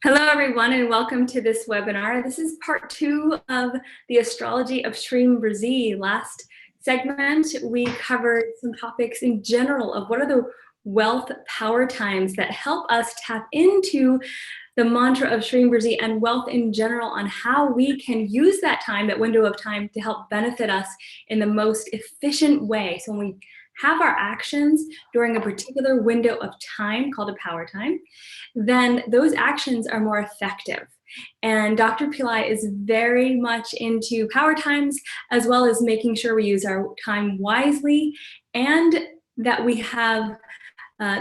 Hello, everyone, and welcome to this webinar. This is part 2 of the astrology of Shreem Brzee. Last segment, we covered some topics in general of what are the wealth power times that help us tap into the mantra of Shreem Brzee and wealth in general, on how we can use that time, that window of time, to help benefit us in the most efficient way. So when we have our actions during a particular window of time called a power time, then those actions are more effective. And Dr. Pillai is very much into power times, as well as making sure we use our time wisely and that we have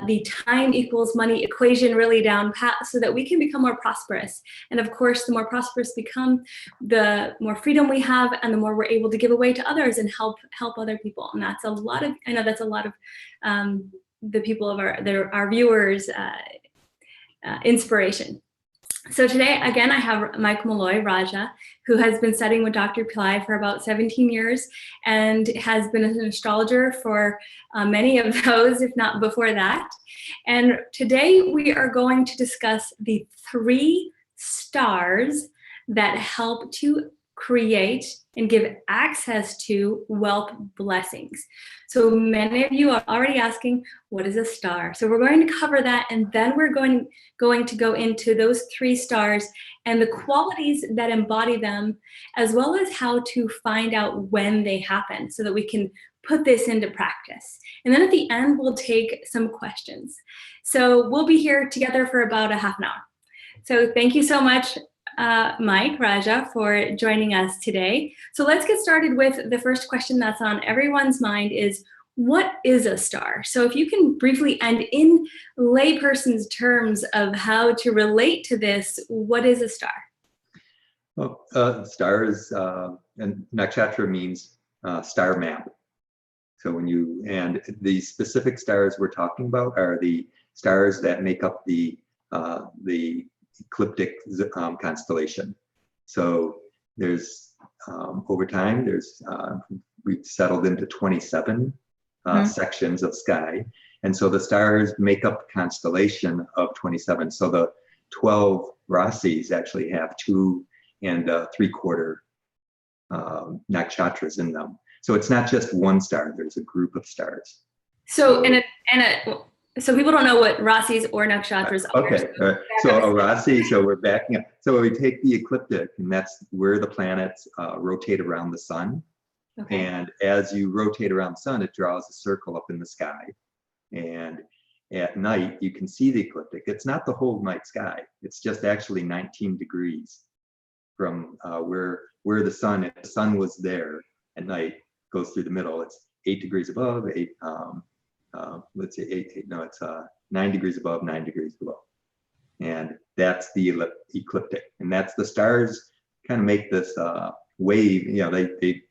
the time equals money equation really down pat, so that we can become more prosperous. And of course, the more prosperous become, the more freedom we have, and the more we're able to give away to others and help other people. And that's a lot of, I know that's a lot of the people of our viewers' inspiration. So today, again, I have Michael Mulloy, Raja, who has been studying with Dr. Pillai for about 17 years and has been an astrologer for many of those, if not before that. And today we are going to discuss the 3 stars that help to create and give access to wealth blessings. So many of you are already asking, what is a star? So we're going to cover that, and then we're going to go into those 3 stars and the qualities that embody them, as well as how to find out when they happen so that we can put this into practice. And then at the end, we'll take some questions. So we'll be here together for about a half an hour. So thank you so much, Mike, Raja, for joining us today. So let's get started with the first question that's on everyone's mind is, what is a star? So if you can briefly, and in layperson's terms of how to relate to this, what is a star? Well, star is, and nakshatra means star map. So and the specific stars we're talking about are the stars that make up the ecliptic constellation. So there's over time we've settled into 27 sections of sky, and so the stars make up a constellation of 27. So the 12 rasis actually have 2 3/4 nakshatras in them. So it's not just one star, there's a group of stars. So so people don't know what rasis or nakshatras are. Okay, so a rasi, so we're backing up. So we take the ecliptic, and that's where the planets rotate around the sun. Okay. And as you rotate around the sun, it draws a circle up in the sky. And at night, you can see the ecliptic. It's not the whole night sky. It's just actually 19 degrees from where the sun, if the sun was there at night, goes through the middle. It's 8 degrees above, let's say 9 degrees above, 9 degrees below. And that's the ecliptic. And that's the stars kind of make this wave,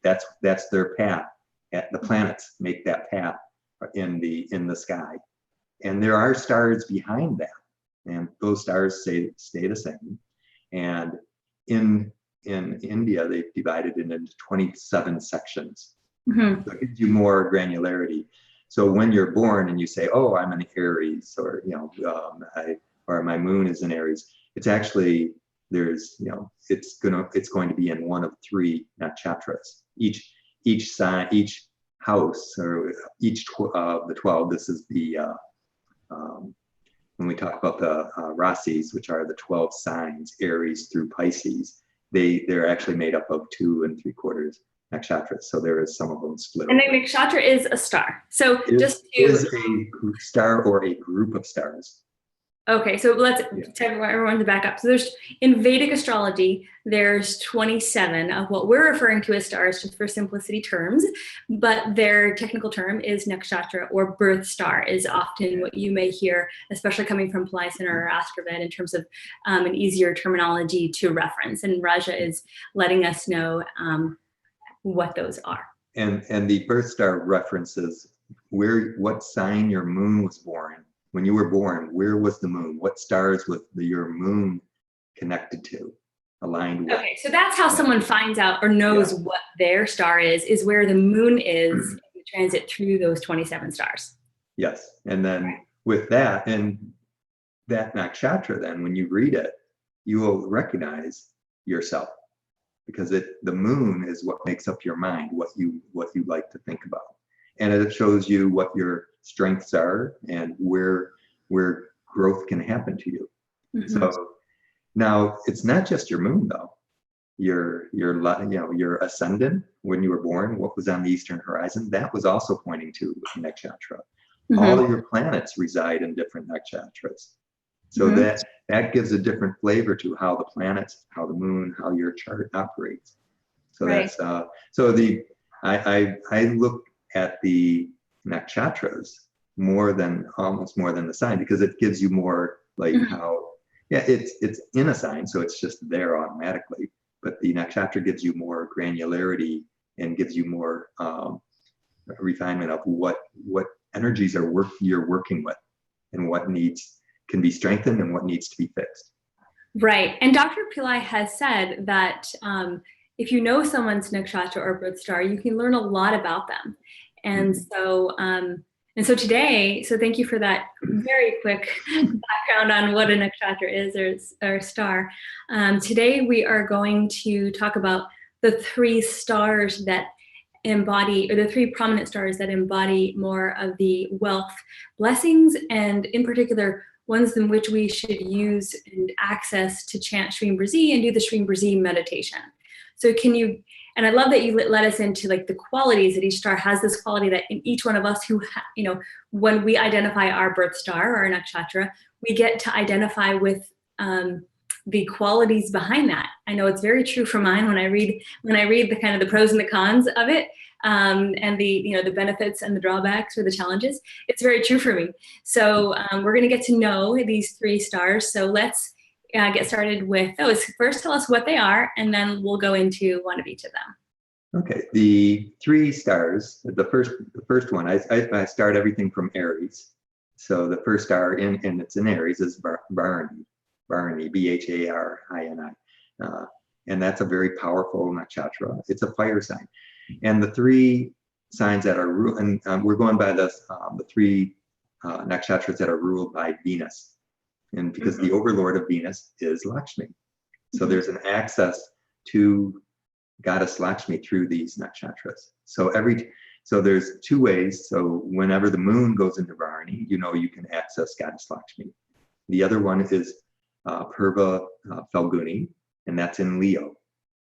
that's their path. The planets make that path in the sky. And there are stars behind that. And those stars stay the same. And in India, they've divided it into 27 sections. Mm-hmm. So it gives you more granularity. So when you're born and you say, "Oh, I'm an Aries," or or my moon is in Aries, it's actually it's going to be in one of 3 nakshatras. Each sign, each house, or each the 12. This is the when we talk about the rasis, which are the 12 signs, Aries through Pisces. They're actually made up of 2 3/4 nakshatras, so there is some of them split. And the nakshatra is a star. So is a star or a group of stars. Okay, so let's tell everyone to back up. So there's, in Vedic astrology, there's 27 of what we're referring to as stars, just for simplicity terms, but their technical term is nakshatra, or birth star is often what you may hear, especially coming from Pillai Center or AstroVed, in terms of an easier terminology to reference. And Raja is letting us know what those are. And the birth star references what sign your moon was born. When you were born, where was the moon? What stars was your moon connected to, aligned with? Okay, so that's how someone finds out or knows what their star is where the moon is in the transit through those 27 stars. Yes, and then with that, and that nakshatra, then when you read it, you will recognize yourself, because the moon is what makes up your mind, what you like to think about, and it shows you what your strengths are and where growth can happen to you. So now it's not just your moon though. Your ascendant, when you were born, what was on the eastern horizon, that was also pointing to nakshatra. All of your planets reside in different nakshatras. So that gives a different flavor to how the planets, how the moon, how your chart operates. So that's I look at the nakshatras almost more than the sign, because it gives you more like how it's in a sign, so it's just there automatically. But the nakshatra gives you more granularity and gives you more refinement of what energies you're working with, and what can be strengthened and what needs to be fixed. Right. And Dr. Pillai has said that if you know someone's nakshatra or birth star, you can learn a lot about them. And so today, thank you for that very quick background on what a nakshatra is, or star. Today we are going to talk about the three stars that embody, or the three prominent stars that embody more of the wealth blessings, and in particular, ones in which we should use and access to chant Shreem Brzee and do the Shreem Brzee meditation. So and I love that you let us into like the qualities that each star has, this quality that in each one of us when we identify our birth star or our nakshatra, we get to identify with the qualities behind that. I know it's very true for mine when I read the kind of the pros and the cons of it, and the benefits and the drawbacks or the challenges. It's very true for me. So we're going to get to know these three stars. So let's get started with those. First, tell us what they are, and then we'll go into one of each of them. Okay, the three stars. The first one, I start everything from Aries. So the first star and it's in Aries is Bharani, Bharani, Bharini, and that's a very powerful nakshatra. It's a fire sign, and the three signs that are ruled, and we're going by the three nakshatras that are ruled by Venus, and because the overlord of Venus is Lakshmi, so there's an access to goddess Lakshmi through these nakshatras. So there's two ways. So whenever the moon goes into Bharani, you can access goddess Lakshmi. The other one is Purva Phalguni, and that's in Leo.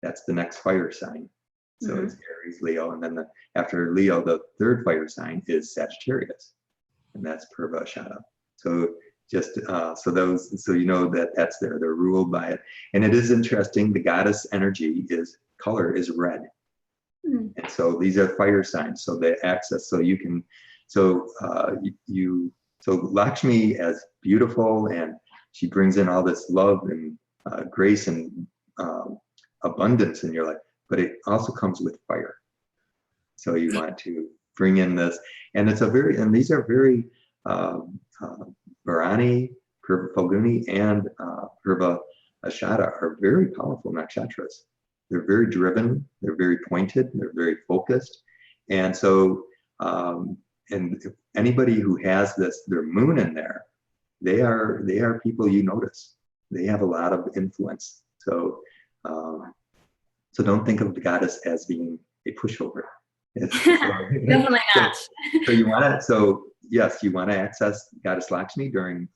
That's the next fire sign. So it's Aries, Leo, and then after Leo, the third fire sign is Sagittarius, and that's Purva Ashada. So just so you know that's there. They're ruled by it, and it is interesting. The goddess energy color is red, and so these are fire signs. So they access. So you can. So Lakshmi as beautiful, and she brings in all this love and grace and abundance in your life, but it also comes with fire. So you want to bring in this, and these are very Bharani, Purva Phalguni, and Purva Ashada are very powerful nakshatras. They're very driven, they're very pointed, they're very focused, and so and if anybody who has their moon in there, they are people you notice. They have a lot of influence. So so don't think of the goddess as being a pushover. Definitely not. Yes, you want to access goddess Lakshmi during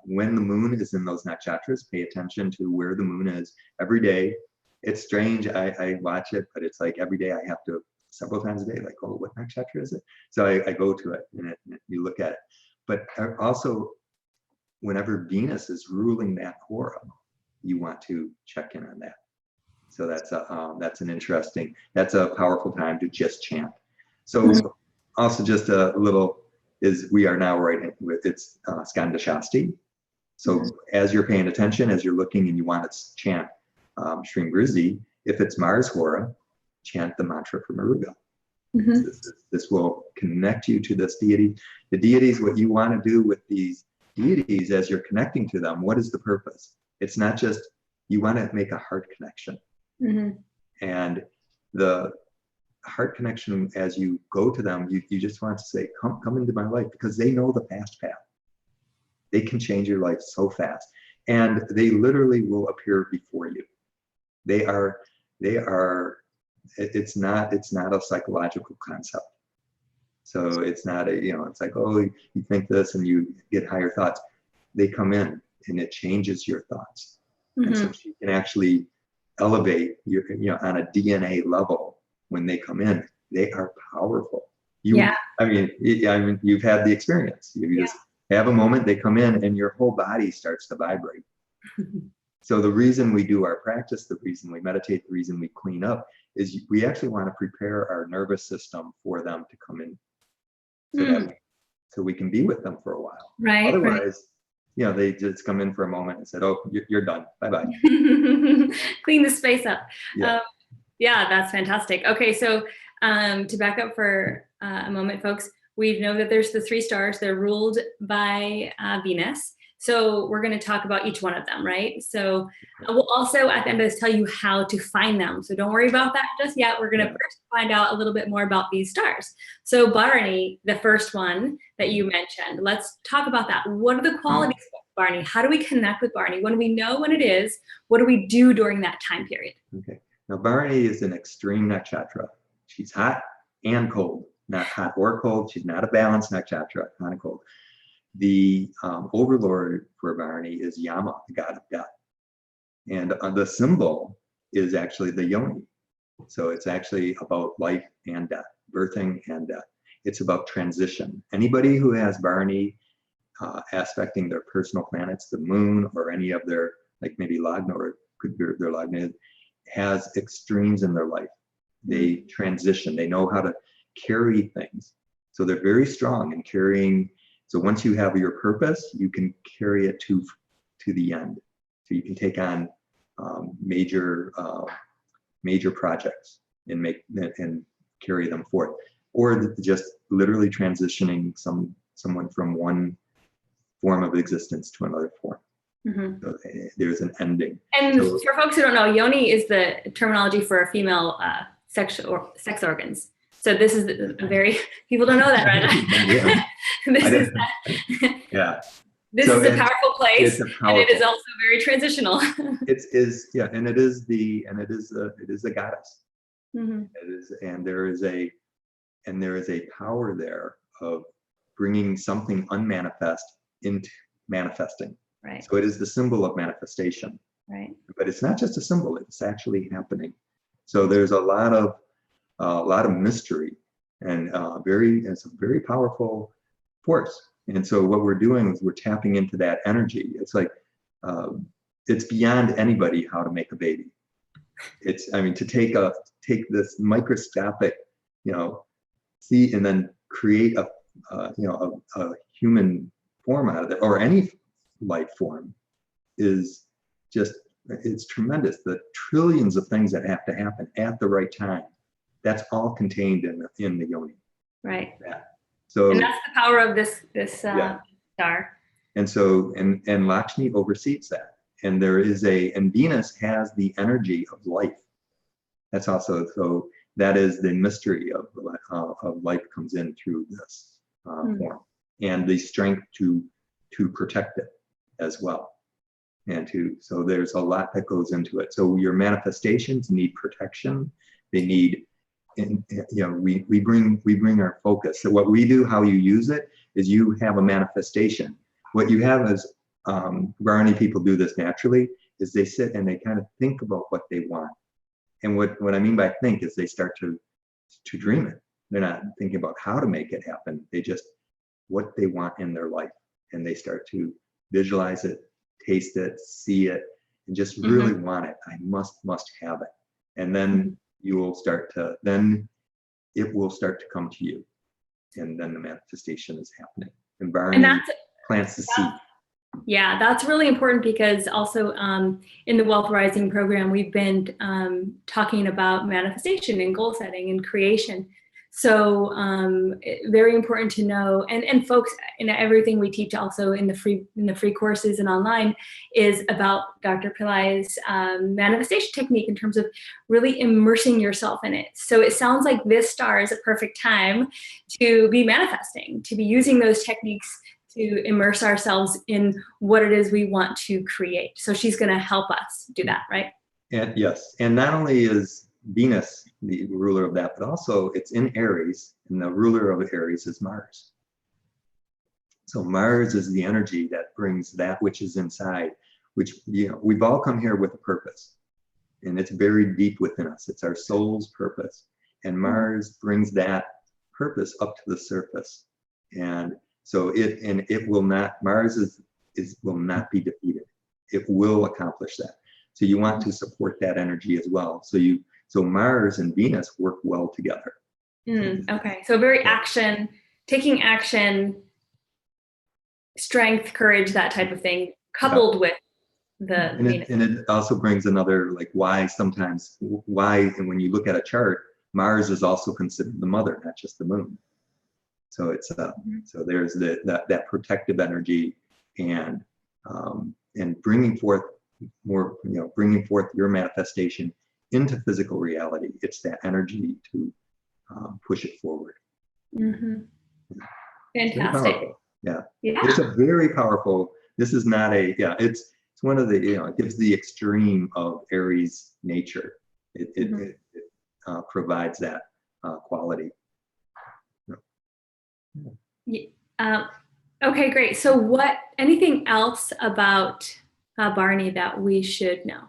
when the moon is in those nakshatras. Pay attention to where the moon is every day. It's strange. I watch it, but it's like every day I have to, several times a day, like, oh, what nakshatra is it? So I go to it and you look at it. But also, whenever Venus is ruling that aura, you want to check in on that. So that's a powerful time to just chant. So also just a little we are now right with it's Skanda Shasti. So as you're paying attention, as you're looking and you want to chant Shreem Brzee, if it's Mars Hora, chant the mantra from Aruga. This will connect you to this deity. The deities, what you want to do with these deities as you're connecting to them, what is the purpose? It's not just, you want to make a heart connection. And the heart connection, as you go to them, you just want to say, come into my life, because they know the fast path. They can change your life so fast. And they literally will appear before you. It's not a psychological concept. So it's not it's like, oh, you think this and you get higher thoughts. They come in and it changes your thoughts. And so she can actually elevate your, on a DNA level. When they come in, they are powerful. I mean, you've had the experience. You just have a moment, they come in and your whole body starts to vibrate. So the reason we do our practice, the reason we meditate, the reason we clean up is we actually want to prepare our nervous system for them to come in so we can be with them for a while. Right. Otherwise, they just come in for a moment and said, oh, you're done. Bye-bye. Clean the space up. Yeah. That's fantastic. Okay, so to back up for a moment, folks, we know that there's the 3 stars. They're ruled by Venus. So we're going to talk about each one of them, right? So we'll also at the end of this tell you how to find them. So don't worry about that just yet. We're going to first find out a little bit more about these stars. So Bharani, the first one that you mentioned, let's talk about that. What are the qualities of Bharani? How do we connect with Bharani? When we know when it is, what do we do during that time period? Okay. Now Bharani is an extreme nakshatra. She's hot and cold, not hot or cold. She's not a balanced nakshatra, hot and cold. The overlord for Bharani is Yama, the god of death. And the symbol is actually the yoni. So it's actually about life and death, birthing and death. It's about transition. Anybody who has Bharani aspecting their personal planets, the moon or any of their, like maybe Lagna or could be their Lagna, has extremes in their life. They transition. They know how to carry things. So they're very strong in carrying. So once you have your purpose, you can carry it to the end. So you can take on major projects and carry them forth, or just literally transitioning someone from one form of existence to another form. So there's an ending. And for folks who don't know, yoni is the terminology for female sex organs. So this is people don't know that, right? This is a powerful place, and it is also very transitional. It is a goddess. It is, and there is a power there of bringing something unmanifest into manifesting. Right. So it is the symbol of manifestation. Right. But it's not just a symbol; it's actually happening. So there's a lot of mystery, and it's a very powerful force. And so what we're doing is we're tapping into that energy. It's like it's beyond anybody how to make a baby. To take this microscopic, see, and then create a human form out of it, or any life form, is just, it's tremendous. The trillions of things that have to happen at the right time, that's all contained in the yoni. Right. Yeah. So, and that's the power of this star. And so, and Lakshmi oversees that. And and Venus has the energy of life. That's also, so that is the mystery of life comes in through this form, and the strength to protect it as well. So there's a lot that goes into it. So your manifestations need protection. They need, we bring our focus. So what we do, how you use it, is you have a manifestation. What you have is, Bharani people do this naturally, is they sit and they kind of think about what they want. And what I mean by think is they start to dream it. They're not thinking about how to make it happen. They just, what they want in their life. And they start to visualize it, taste it, see it, and just really want it. I must have it. And then you will then it will start to come to you. And then the manifestation is happening. And Bharani plants the seed. Yeah, that's really important, because also in the Wealth Rising program, we've been talking about manifestation and goal setting and creation. So very important to know, and folks, in everything we teach also in the free courses and online is about Dr. Pillai's manifestation technique in terms of really immersing yourself in it. So it sounds like this star is a perfect time to be manifesting, to be using those techniques to immerse ourselves in what it is we want to create. So she's going to help us do that, right? And yes, and not only is Venus the ruler of that, but also it's in Aries, and the ruler of Aries is Mars. So Mars is the energy that brings that which is inside, which, you know, we've all come here with a purpose, and it's buried deep within us. It's our soul's purpose, and Mars brings that purpose up to the surface. And so it will not, Mars will not be defeated. It will accomplish that. So you want to support that energy as well. So Mars and Venus work well together. Okay, so very taking action, strength, courage, that type of thing, coupled with the Venus. And it also brings another, like, why, and when you look at a chart, Mars is also considered the mother, not just the moon. So it's so there's that protective energy, and bringing forth more, you know, bringing forth your manifestation into physical reality. It's that energy to push it forward. Fantastic. Yeah, it's a very powerful. This is not a It's one of the, you know, it gives the extreme of Aries nature. It provides that quality. Okay, great. So anything else about Bharani that we should know?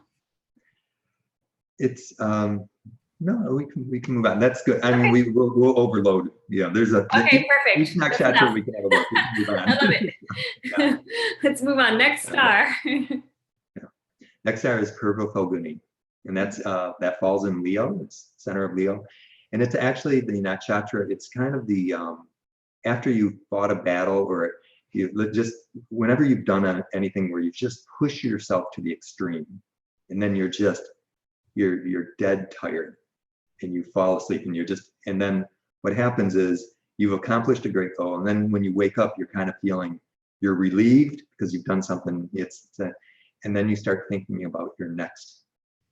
It's no, we can move on. That's good. I mean, we'll overload. Yeah, there's a perfect. Each nakshatra we can have a look. We can move on. I love it. Let's move on. Next star. Next star is Purva Phalguni, and that's that falls in Leo. It's center of Leo, and it's actually the nakshatra. It's kind of the after you've fought a battle, or you just whenever you've done anything where you just push yourself to the extreme, and then you're dead tired, and you fall asleep, and then what happens is you've accomplished a great goal, and then when you wake up, you're kind of feeling you're relieved because you've done something. And then you start thinking about your next,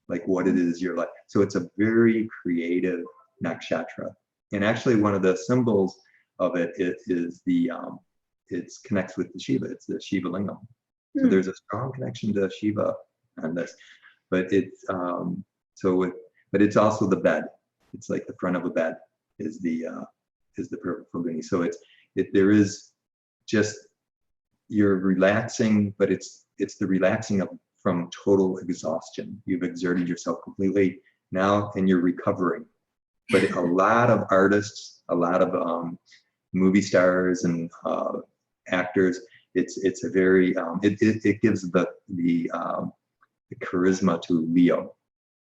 like what it is you're like. So it's a very creative nakshatra, and actually one of the symbols of it is it connects with the Shiva. It's the Shiva lingam. So there's a strong connection to Shiva on this, but it's but it's also the bed. It's like the front of a bed is the Purva Phalguni. So there is just, you're relaxing, but it's the relaxing from total exhaustion. You've exerted yourself completely now, and you're recovering. But a lot of artists, a lot of movie stars and actors, it's a very it gives the charisma to Leo,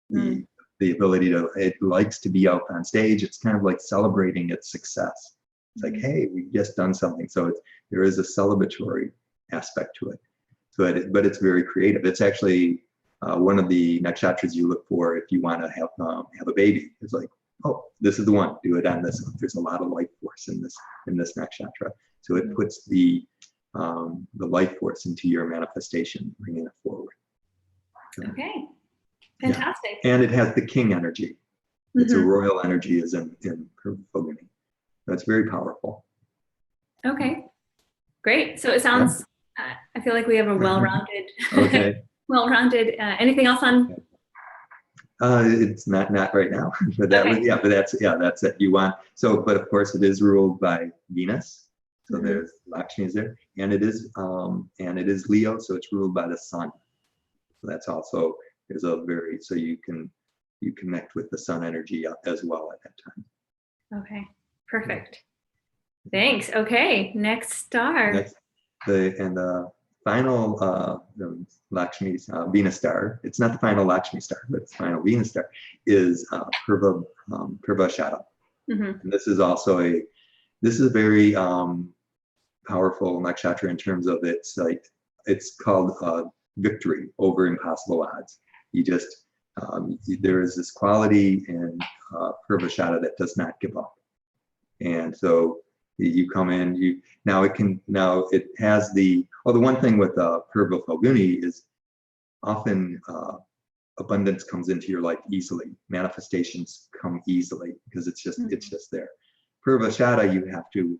the ability it likes to be out on stage. It's kind of like celebrating its success. It's like, hey, we've just done something. So there is a celebratory aspect to it. But it's very creative. It's actually one of the nakshatras you look for if you want to have a baby. It's like, oh, this is the one. Do it on this. There's a lot of life force in this nakshatra. So it puts the life force into your manifestation, bringing it forward. Okay, fantastic. Yeah. And it has the king energy. It's a royal energy, is in Purva Phalguni. That's very powerful. Okay, great. So it sounds. I feel like we have a well-rounded. Okay. Well-rounded. Anything else on? It's not right now, but that's it. You want but of course it is ruled by Venus. So there's Lakshmi is there, and it is Leo, so it's ruled by the sun. So that's also so you connect with the sun energy as well at that time. Okay, perfect. Thanks. Okay, next star. The final Lakshmi Venus star. It's not the final Lakshmi star, but it's the final Venus star is Purva Ashada. And this is also a very powerful nakshatra in terms of it's called victory over impossible odds. You just there is this quality in Purva Ashada that does not give up, and so you come in. It has the one thing with Purva Phalguni is often abundance comes into your life easily. Manifestations come easily because it's just there. Purva Ashada, you have to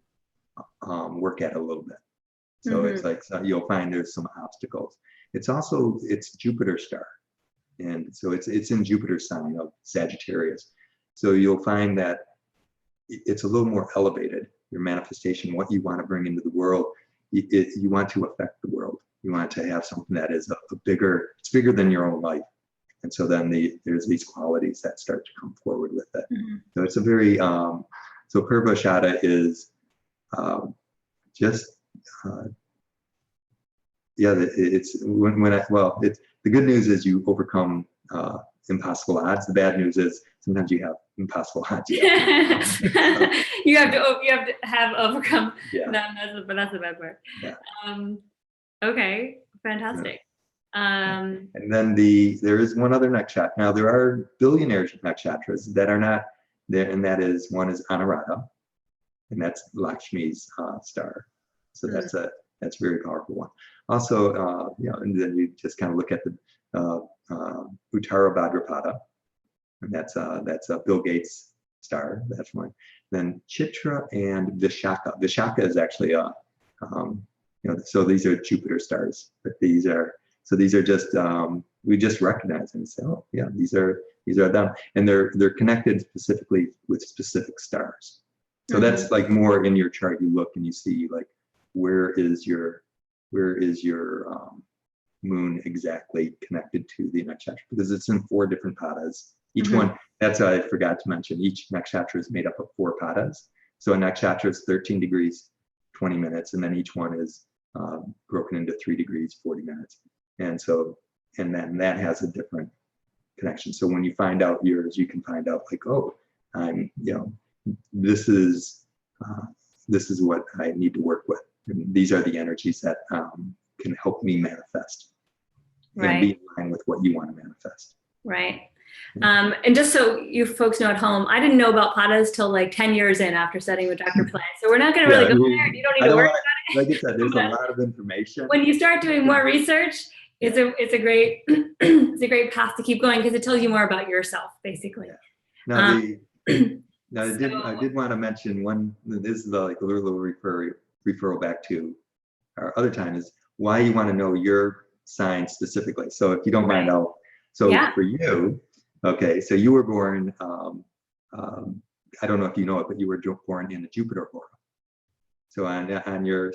work at it a little bit. So it's like, so you'll find there's some obstacles. It's Jupiter star. And so it's in Jupiter's sign of Sagittarius. So you'll find that it's a little more elevated, your manifestation, what you want to bring into the world. You want to affect the world. You want to have something that is it's bigger than your own life. And so then there's these qualities that start to come forward with it. So it's a very, so Purva Ashada is the good news is you overcome impossible odds. The bad news is sometimes you have impossible odds. You have to have overcome them, but that's the bad part. Okay, fantastic. And then there is one other nakshatra. Now there are billionaire nakshatras that are not there, and that is, one is Anuradha, and that's Lakshmi's star. So that's a very powerful one. Also, and then you just kind of look at the Uttara Bhadrapada, and that's Bill Gates' star. That's one. Then Chitra and Vishaka. Vishaka is actually so these are Jupiter stars, but these are just we just recognize them and say, oh yeah, these are them, and they're connected specifically with specific stars. So that's like more in your chart. You look and you see like where is your moon exactly connected to the nakshatra, because it's in 4 different padas. Each one, that's I forgot to mention, each nakshatra is made up of 4 padas. So a nakshatra is 13 degrees, 20 minutes, and then each one is broken into 3 degrees, 40 minutes. And then that has a different connection. So when you find out yours, you can find out like, oh, this is what I need to work with. And these are the energies that can help me manifest. And be in line with what you want to manifest. Right. And just so you folks know at home, I didn't know about padas till like 10 years in after studying with Dr. Pillai. So we're not going to really go there. You don't need to worry about it. Like I said, there's a lot of information. When you start doing more research, it's a great path to keep going, because it tells you more about yourself, basically. Now, I did want to mention one. This is like a little referral back to our other time, is why you want to know your sign specifically. So if you don't mind, for you, okay, so you were born, I don't know if you know it, but you were born in the Jupiter aura. So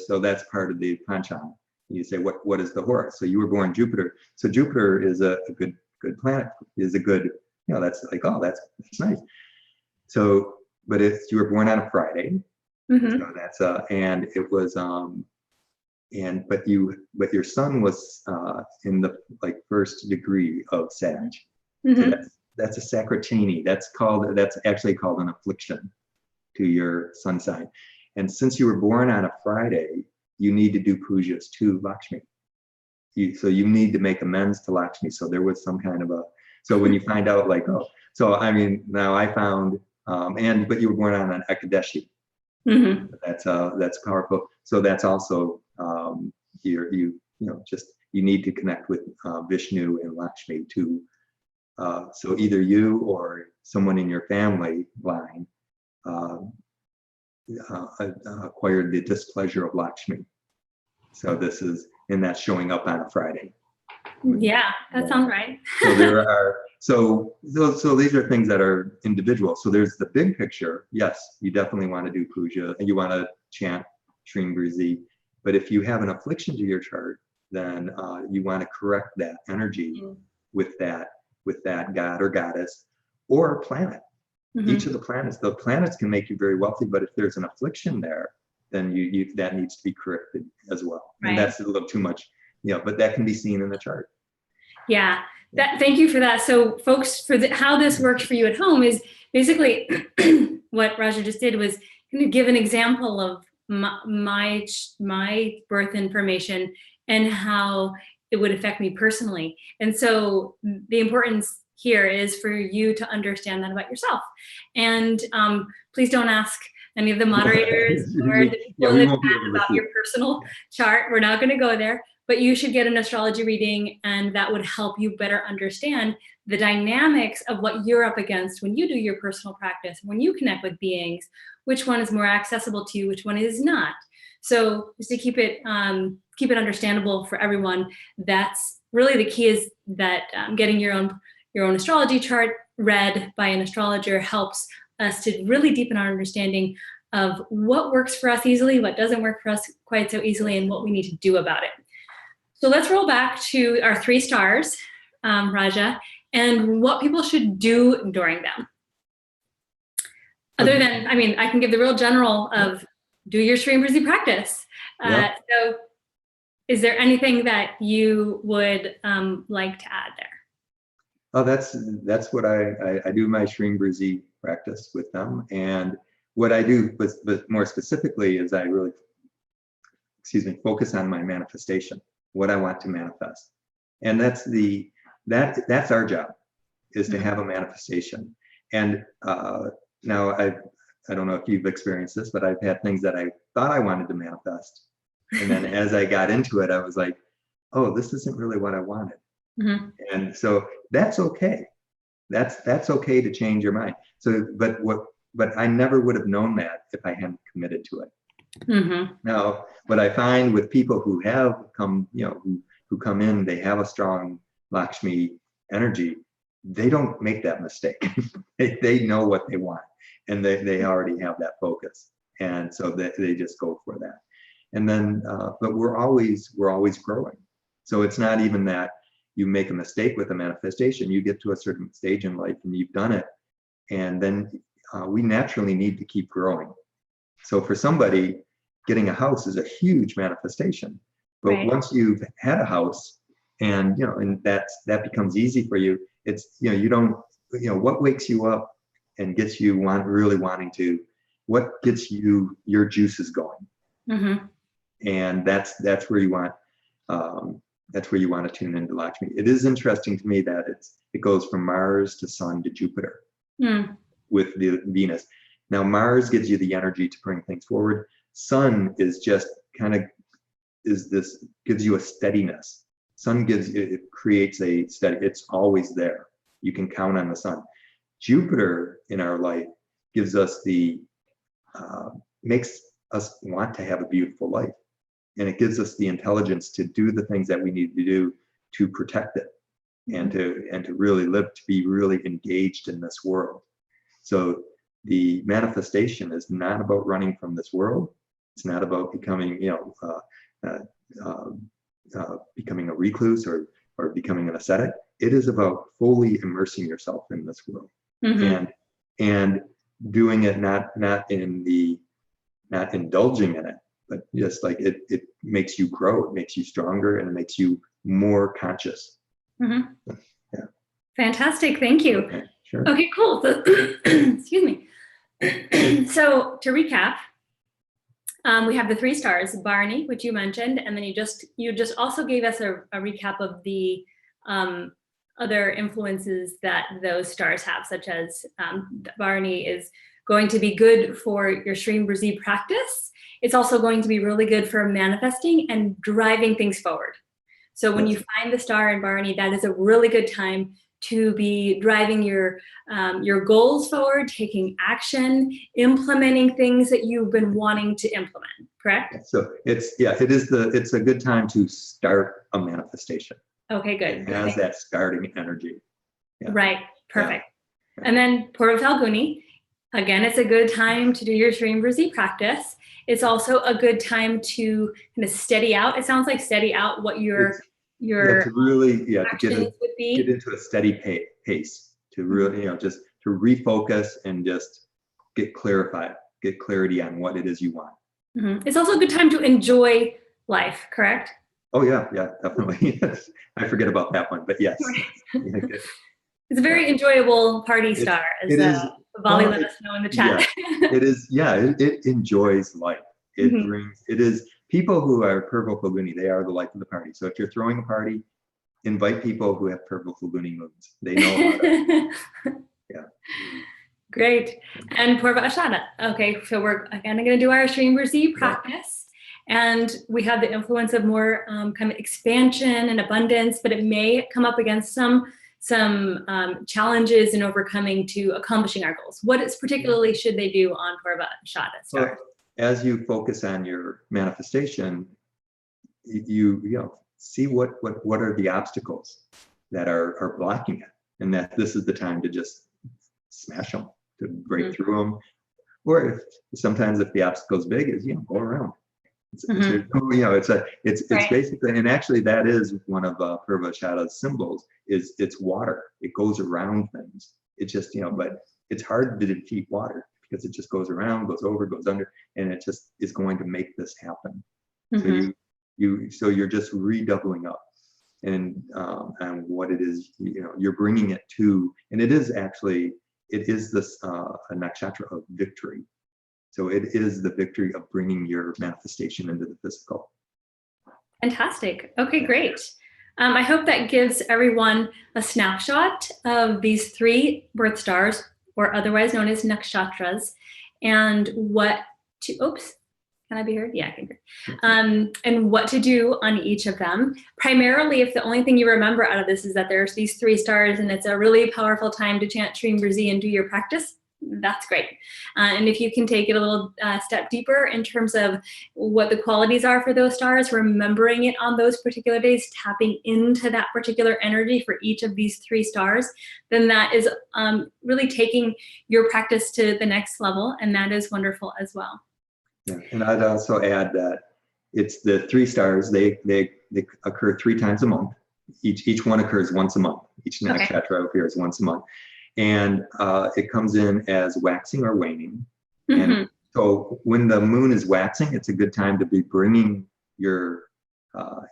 so that's part of the pancham. You say, what is the hora? So you were born Jupiter. So Jupiter is a good planet, is a good, that's like, oh, that's nice. So, but if you were born on a Friday, so that's and it was but your sun was in the like 1st degree of Sag. So that's a sacratini. That's actually called an affliction to your sun sign. And since you were born on a Friday, you need to do pujas to Lakshmi. So you need to make amends to Lakshmi. So there was some kind of so when you find out like, oh, so I mean, now I found, but you were born on an Ekadashi. That's powerful. So that's also, you need to connect with Vishnu and Lakshmi to, so either you or someone in your family line acquired the displeasure of Lakshmi. So that's showing up on a Friday. Yeah, that sounds right. So there are, so these are things that are individual. So there's the big picture. Yes, you definitely want to do puja and you want to chant Shreem Brzee. But if you have an affliction to your chart, then you want to correct that energy with that god or goddess or planet. Each of the planets can make you very wealthy, but if there's an affliction there, then that needs to be corrected as well. And that's a little too much, but that can be seen in the chart. Yeah, thank you for that. So folks, how this works for you at home is basically what Raja just did was kind of give an example of my birth information and how it would affect me personally. And so the importance here is for you to understand that about yourself. And please don't ask any of the moderators or the people in the chat about your personal chart. We're not going to go there, but you should get an astrology reading, and that would help you better understand the dynamics of what you're up against when you do your personal practice, when you connect with beings, which one is more accessible to you, which one is not. So just to keep it understandable for everyone, that's really the key, is that getting your own astrology chart read by an astrologer helps us to really deepen our understanding of what works for us easily, what doesn't work for us quite so easily, and what we need to do about it. So let's roll back to our 3 stars, Raja, and what people should do during them. Other than, I mean, I can give the real general of do your Shreem Brzee practice. So is there anything that you would like to add there? Oh, that's what I do my Shreem Brzee practice with them. And what I do, but more specifically, is I really, focus on my manifestation, what I want to manifest. And that's our job, is to have a manifestation. And now I don't know if you've experienced this, but I've had things that I thought I wanted to manifest. And then as I got into it, I was like, oh, this isn't really what I wanted. Mm-hmm. And so that's okay. That's okay to change your mind. So, but I never would have known that if I hadn't committed to it. Mm-hmm. Now, what I find with people who have come, who come in, they have a strong Lakshmi energy, they don't make that mistake. they know what they want, and they already have that focus. And so they just go for that. And then, but we're always growing. So it's not even that you make a mistake with a manifestation. You get to a certain stage in life and you've done it. And then we naturally need to keep growing. So for somebody, getting a house is a huge manifestation. But right. Once you've had a house and, and that becomes easy for you, it's, you don't, what wakes you up and gets you really wanting to, what gets your juices going. Mm-hmm. And that's where you want, to tune into Lakshmi. It is interesting to me that it goes from Mars to Sun to Jupiter with the Venus. Now Mars gives you the energy to bring things forward. Sun is just gives you a steadiness. Sun creates a steady, it's always there. You can count on the sun. Jupiter in our life gives us makes us want to have a beautiful life. And it gives us the intelligence to do the things that we need to do to protect it and to really live, to be really engaged in this world. So the manifestation is not about running from this world. It's not about becoming, becoming a recluse or becoming an ascetic. It is about fully immersing yourself in this world and doing it not indulging in it, but just like it makes you grow, it makes you stronger, and it makes you more conscious. Mm-hmm. Yeah. Fantastic. Thank you. Okay, sure. Okay, cool. So, excuse me. So to recap, we have the 3 stars, Bharani, which you mentioned, and then you just also gave us a recap of the other influences that those stars have, such as Bharani is going to be good for your Shreem Brzee practice. It's also going to be really good for manifesting and driving things forward. So when you find the star in Bharani, that is a really good time to be driving your goals forward, taking action, implementing things that you've been wanting to implement, correct? So it's a good time to start a manifestation. Okay, good. It has that starting energy. Yeah. Right, perfect. Yeah. And then Purva Phalguni, again, it's a good time to do your Shreem Brzee practice. It's also a good time to kind of steady out. It sounds like steady out what your to really actions would be. Get into a steady pace to really just to refocus and just get clarity on what it is you want. Mm-hmm. It's also a good time to enjoy life, correct? Oh yeah, definitely. Yes. I forget about that one, but yes. It's a very enjoyable party star, as Vali let us know in the chat. Yeah, it is. Yeah, it enjoys life. It brings. It is people who are Purva Phalguni. They are the life of the party. So if you're throwing a party, invite people who have Purva Phalguni moons. They know how to. Yeah. Great. And Purva Ashada. Okay, so we're again going to do our Shreem Brzee practice. And we have the influence of more kind of expansion and abundance, but it may come up against some challenges in overcoming to accomplishing our goals. What particularly should they do on Purva Ashada stars? as you focus on your manifestation, you know, see what are the obstacles that are blocking it, and that this is the time to just smash them, to break through them. Or if sometimes if the obstacle is big, is, you know, go around. You know, it's right. Basically, and actually that is one of Purva Ashada's symbols, is it's water. It goes around things. It just, you know, but it's hard to defeat water because it just goes around, goes over, goes under, and it just is going to make this happen. So you're just redoubling up and what it is, you know, you're bringing it to, and it is this a nakshatra of victory. So it is the victory of bringing your manifestation into the physical. Fantastic. Okay, great. I hope that gives everyone a snapshot of these 3 birth stars, or otherwise known as nakshatras, and what to, oops, can I be heard? Yeah, I can hear. And what to do on each of them. Primarily, if the only thing you remember out of this is that there's these 3 stars and it's a really powerful time to chant Shreem Brzee and do your practice, that's great. And if you can take it a little step deeper in terms of what the qualities are for those stars, remembering it on those particular days, tapping into that particular energy for each of these 3 stars, then that is really taking your practice to the next level, and that is wonderful as well. Yeah, and I'd also add that it's the 3 stars. They occur 3 times a month. Each one occurs once a month. Each nakshatra appears once a month, and it comes in as waxing or waning. And so when the moon is waxing, it's a good time to be bringing your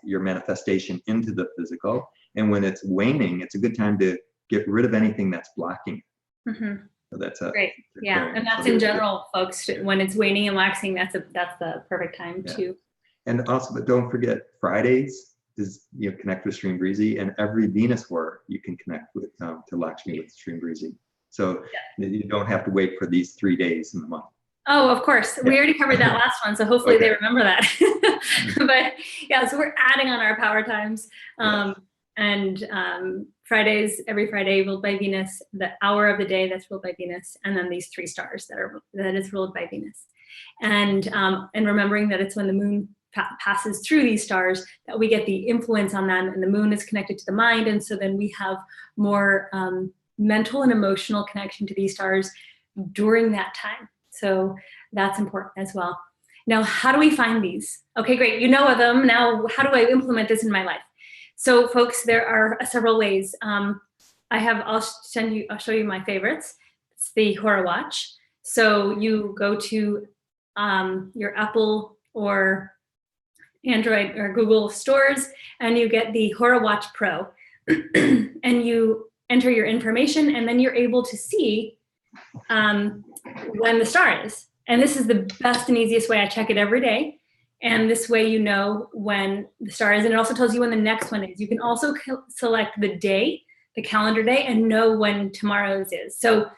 manifestation into the physical. And when it's waning, it's a good time to get rid of anything that's blocking it. So that's great. Yeah, and that's in general, folks. When it's waning and waxing, that's the perfect time to. And also, but don't forget, Fridays is, you know, connect with Shreem Brzee, and every Venus war you can connect with to Lakshmi with Shreem Brzee. So you don't have to wait for these 3 days in the month. Oh, of course. We already covered that last one, so hopefully they remember that. But yeah, so we're adding on our power times. And Fridays, every Friday ruled by Venus, the hour of the day that's ruled by Venus, and then these 3 stars that is ruled by Venus. And remembering that it's when the moon passes through these stars that we get the influence on them, and the moon is connected to the mind, and so then we have more mental and emotional connection to these stars during that time. So that's important as well. Now, how do we find these? Okay, great, you know of them. Now, how do I implement this in my life? So folks, there are several ways. I'll show you my favorites. It's the Hora Watch. So you go to your Apple or Android or Google stores, and you get the Hora Watch Pro, and you enter your information, and then you're able to see when the star is. And this is the best and easiest way. I check it every day. And this way you know when the star is, and it also tells you when the next one is. You can also select the day, the calendar day, and know when tomorrow's is. So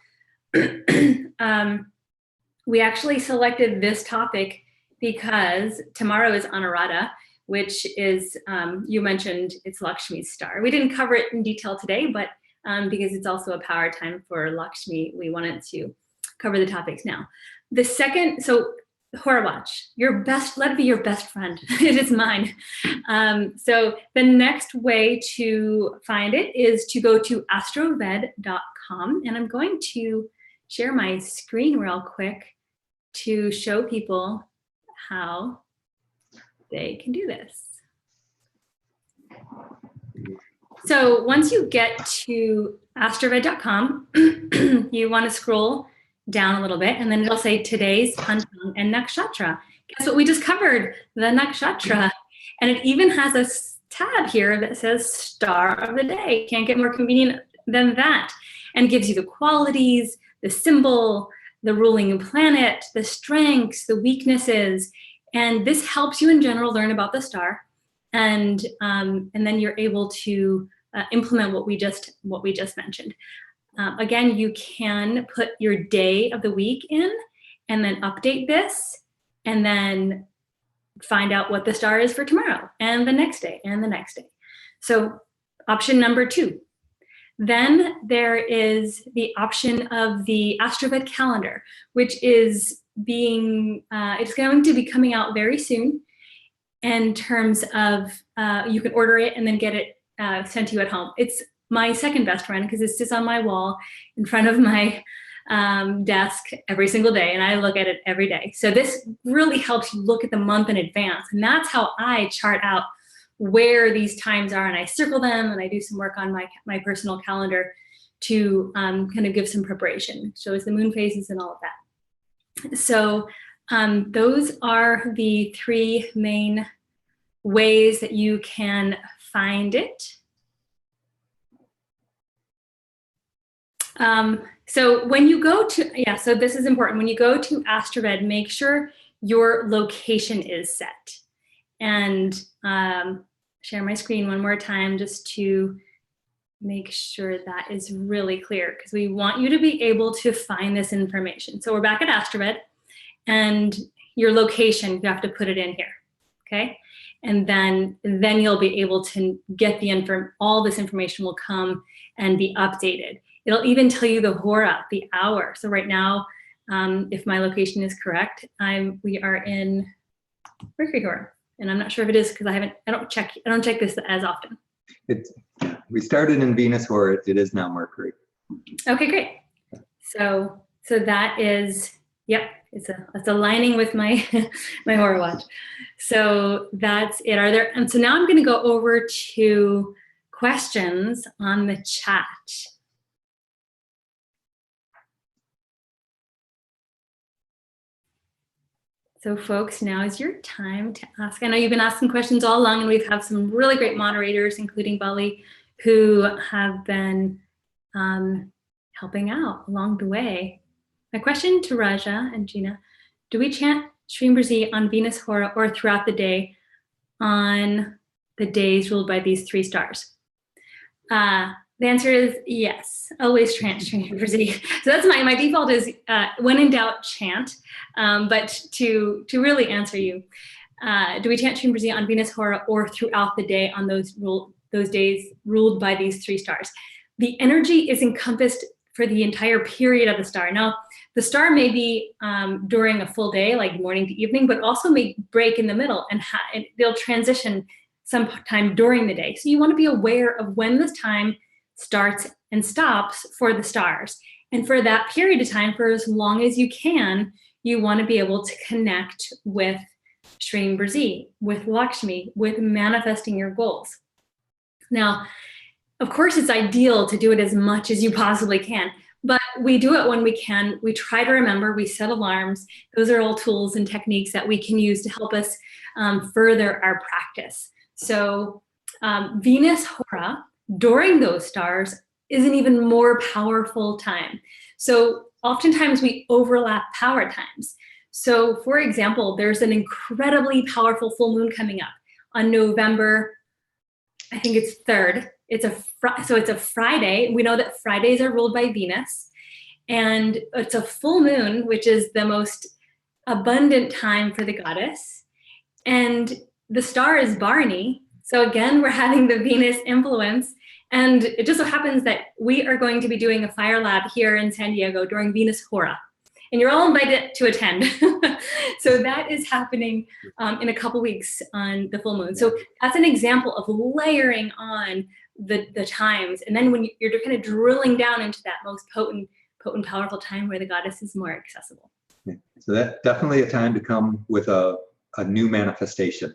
we actually selected this topic because tomorrow is Anuradha, which is, you mentioned, it's Lakshmi's star. We didn't cover it in detail today, but because it's also a power time for Lakshmi, we wanted to cover the topics now. The second, so Hora Watch, let it be your best friend. It is mine. So the next way to find it is to go to AstroVed.com, and I'm going to share my screen real quick to show people how they can do this. So once you get to AstroVed.com, you want to scroll down a little bit, and then it'll say today's Pancham and Nakshatra. Guess what we just covered? The Nakshatra. And it even has a tab here that says Star of the Day. Can't get more convenient than that. And gives you the qualities, the symbol, the ruling planet, the strengths, the weaknesses. And this helps you in general learn about the star. And then you're able to implement what we just mentioned. Again, you can put your day of the week in and then update this and then find out what the star is for tomorrow and the next day and the next day. So option number 2. Then there is the option of the AstroVed calendar, which is it's going to be coming out very soon in terms of, you can order it and then get it sent to you at home. It's my second best friend because it sits on my wall in front of my desk every single day, and I look at it every day. So this really helps you look at the month in advance, and that's how I chart out where these times are, and I circle them, and I do some work on my personal calendar to kind of give some preparation. Shows the moon phases and all of that. So those are the three main ways that you can find it. So when you go to, so this is important. When you go to AstroVed, make sure your location is set. And share my screen one more time just to make sure that is really clear, because we want you to be able to find this information. So we're back at AstroVed, and your location, you have to put it in here, okay? And then you'll be able to get all this information will come and be updated. It'll even tell you the hora, the hour. So right now, if my location is correct, we are in Mercury hora, and I'm not sure if it is because I don't check this as often. We started in Venus hora. It is now Mercury. Okay, great. So that is, yep, it's aligning with my my hora watch. So that's it. And so now I'm going to go over to questions on the chat. So folks, now is your time to ask. I know you've been asking questions all along, and we've had some really great moderators, including Bali, who have been helping out along the way. My question to Raja and Gina, do we chant Shreem Brzee on Venus hora or throughout the day on the days ruled by these three stars? The answer is yes, always chant Shreem Brzee. So that's my default is when in doubt, chant. But to really answer you, do we chant Shreem Brzee on Venus hora or throughout the day on those days ruled by these three stars? The energy is encompassed for the entire period of the star. Now, the star may be during a full day, like morning to evening, but also may break in the middle, and they'll transition sometime during the day. So you want to be aware of when this time starts and stops for the stars. And for that period of time, for as long as you can, you want to be able to connect with Shreem Brzee, with Lakshmi, with manifesting your goals. Now, of course, it's ideal to do it as much as you possibly can, but we do it when we can. We try to remember, we set alarms. Those are all tools and techniques that we can use to help us further our practice. So Venus hora, during those stars, is an even more powerful time. So oftentimes we overlap power times. So for example, there's an incredibly powerful full moon coming up on November, I think it's 3rd. So it's a Friday. We know that Fridays are ruled by Venus, and it's a full moon, which is the most abundant time for the goddess. And the star is Bharani. So again, we're having the Venus influence. And it just so happens that we are going to be doing a fire lab here in San Diego during Venus hora. And you're all invited to attend. So that is happening in a couple weeks on the full moon. So that's an example of layering on the times. And then when you're kind of drilling down into that most potent, powerful time where the goddess is more accessible. Yeah. So that's definitely a time to come with a new manifestation.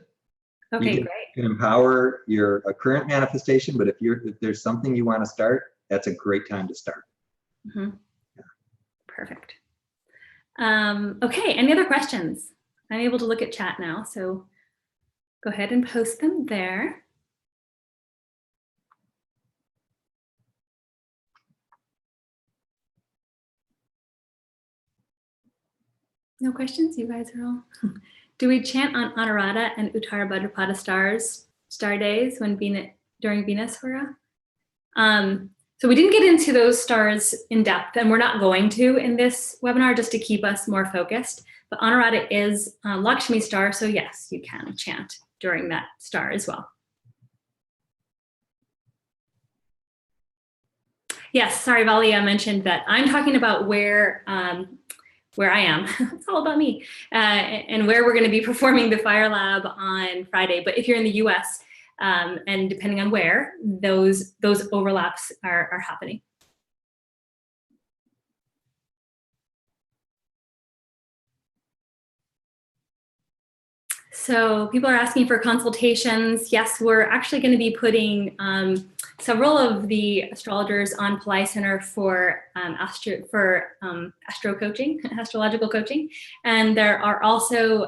Okay, great. You can empower your current manifestation, but if there's something you want to start, that's a great time to start. Mm-hmm. Yeah. Perfect. Okay, any other questions? I'm able to look at chat now, so go ahead and post them there. No questions? You guys are all... Do we chant on Anuradha and Uttara Bhadrapada star days during Venus hora? So we didn't get into those stars in depth, and we're not going to in this webinar just to keep us more focused. But Anuradha is Lakshmi star, so yes, you can chant during that star as well. Yes, sorry, Valia mentioned that I'm talking about where where I am. It's all about me, and where we're going to be performing the Fire Lab on Friday. But if you're in the US, and depending on where, those overlaps are happening. So people are asking for consultations. Yes, we're actually going to be putting several of the astrologers on Pillai Center for astro coaching, astrological coaching, and there are also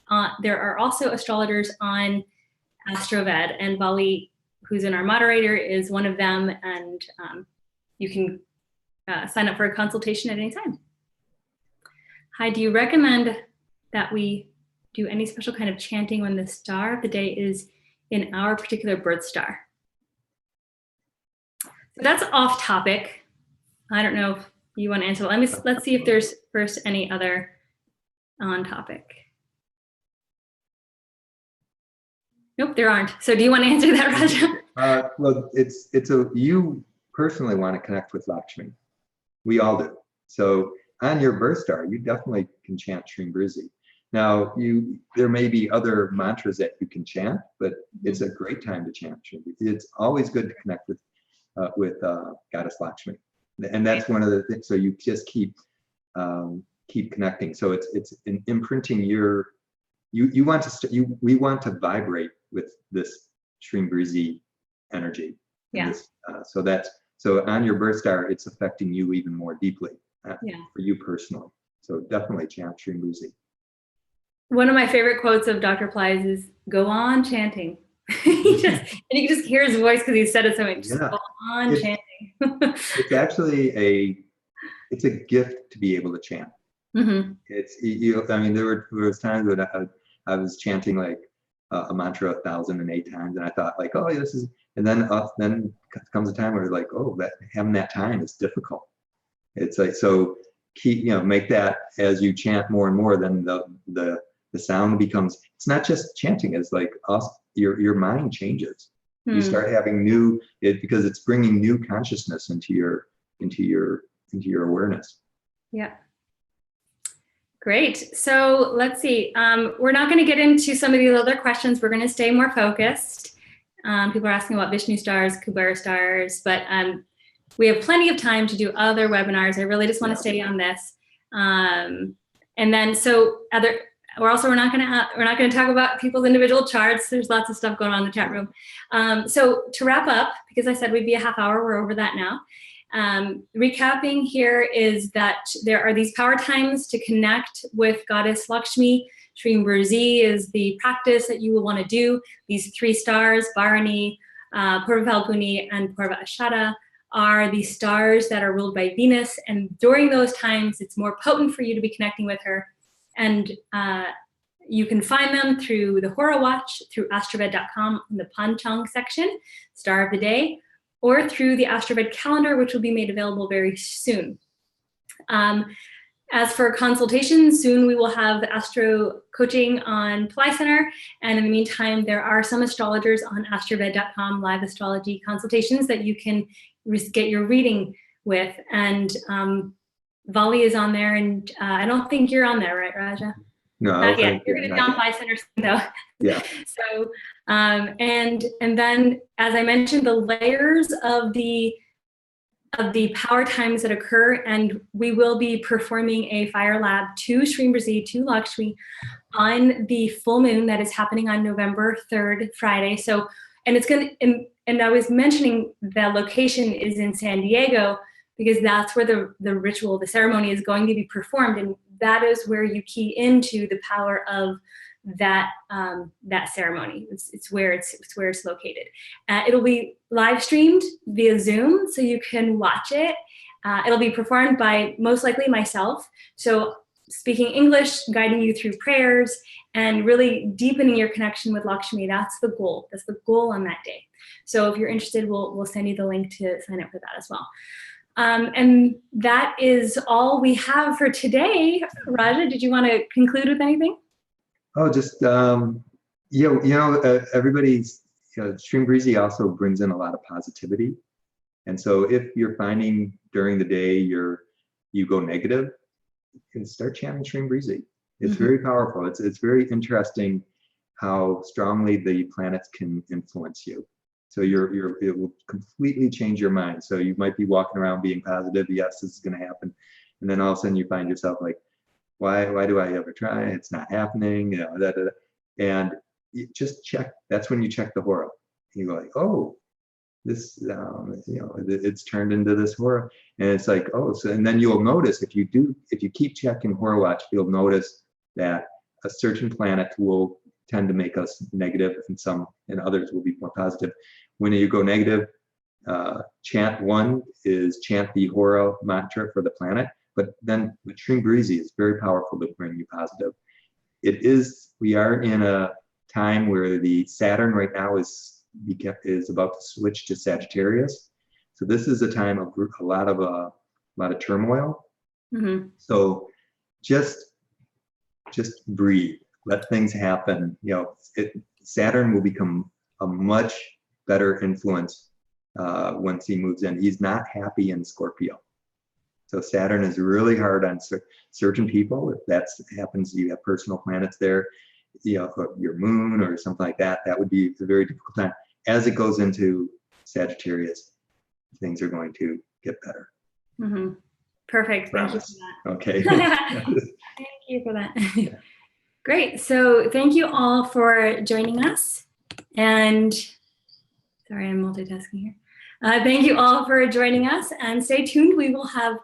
astrologers on AstroVed, and Vali, who's in our moderator, is one of them, and you can sign up for a consultation at any time. Hi, do you recommend that we do any special kind of chanting when the star of the day is in our particular birth star? So that's off topic. I don't know if you want to answer. Let's see if there's first any other on topic. Nope, there aren't. So do you want to answer that, Raja? Well, you personally want to connect with Lakshmi. We all do. So on your birth star, you definitely can chant Shreem Brzee. Now, there may be other mantras that you can chant, but it's a great time to chant Shreem Brzee. It's always good to connect with Goddess Lakshmi, and that's one of the things. So you just keep connecting. So it's imprinting we want to vibrate with this Shreem Brzee energy. Yeah. So on your birth star, it's affecting you even more deeply for you personally. So definitely chant Shreem Brzee. One of my favorite quotes of Dr. Pillai's is, "Go on chanting." And you can just hear his voice because he said it so much. Just go on chanting. It's actually it's a gift to be able to chant. Mm-hmm. I mean, there was times when I was chanting like a mantra 1,008 times, and I thought like, oh, this is, and then comes a time where like, oh, having that time is difficult. It's like, so make that as you chant more and more, then the sound becomes, it's not just chanting, it's like your mind changes. You start having because it's bringing new consciousness into your awareness. Yeah. Great. So let's see. We're not going to get into some of these other questions. We're going to stay more focused. People are asking about Vishnu stars, Kubera stars, but we have plenty of time to do other webinars. I really just want to stay on this. And then we're not going to talk about people's individual charts. There's lots of stuff going on in the chat room. So to wrap up, because I said we'd be a half hour, we're over that now. Recapping here is that there are these power times to connect with Goddess Lakshmi. Shreem Brzee is the practice that you will want to do. These 3 stars, Bharani, Purva Phalguni, and Purva Ashada, are the stars that are ruled by Venus. And during those times, it's more potent for you to be connecting with her. And you can find them through the Hora Watch, through AstroVed.com in the Panchang section, Star of the Day, or through the AstroVed calendar, which will be made available very soon. As for consultations, soon we will have astro coaching on Pillai Center. And in the meantime, there are some astrologers on AstroVed.com live astrology consultations that you can get your reading with. And Vali is on there, and I don't think you're on there, right, Raja? No, not yet. You're going to be on Pillai Center soon, though. Yeah. So, and then, as I mentioned, the layers of the power times that occur, and we will be performing a fire lab to Shreem Brzee, to Lakshmi, on the full moon that is happening on November 3rd, Friday. So, and it's going to, and I was mentioning the location is in San Diego, because that's where the ritual, the ceremony is going to be performed. And that is where you key into the power of that ceremony. It's where it's located. It'll be live streamed via Zoom, so you can watch it. It'll be performed by most likely myself. So speaking English, guiding you through prayers, and really deepening your connection with Lakshmi. That's the goal. That's the goal on that day. So if you're interested, we'll send you the link to sign up for that as well. And that is all we have for today. Raja, did you want to conclude with anything? Oh, just everybody's Shreem Brzee also brings in a lot of positivity, and so if you're finding during the day you go negative, can start chanting Shreem Brzee. It's very powerful. It's very interesting how strongly the planets can influence you. So it will completely change your mind. So you might be walking around being positive, yes, this is going to happen, and then all of a sudden you find yourself like, why do I ever try? It's not happening. And you just check. That's when you check the hora. You go like, oh, this, it's turned into this hora, and it's like, oh, so, and then you'll notice if you keep checking hora watch, you'll notice that a certain planet will tend to make us negative, and others will be more positive. When you go negative, chant the hora mantra for the planet. But then with Shreem Brzee, it's very powerful to bring you positive. We are in a time where the Saturn right now is about to switch to Sagittarius. So this is a time of a lot of turmoil. So just breathe, let things happen. Saturn will become a much better influence once he moves in. He's not happy in Scorpio. So Saturn is really hard on certain people. If that happens, you have personal planets there, your moon or something like that, that would be a very difficult time. As it goes into Sagittarius, things are going to get better. Perfect. Thank you Promise. for that. Okay. Thank you for that. Great. So thank you all for joining us. And sorry, I'm multitasking here. Thank you all for joining us, and stay tuned. We will have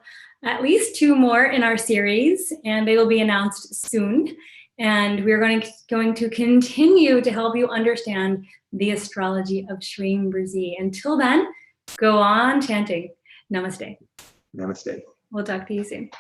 at least 2 more in our series, and they will be announced soon. And we're going to continue to help you understand the astrology of Shreem Brzee. Until then, go on chanting. Namaste. Namaste. We'll talk to you soon.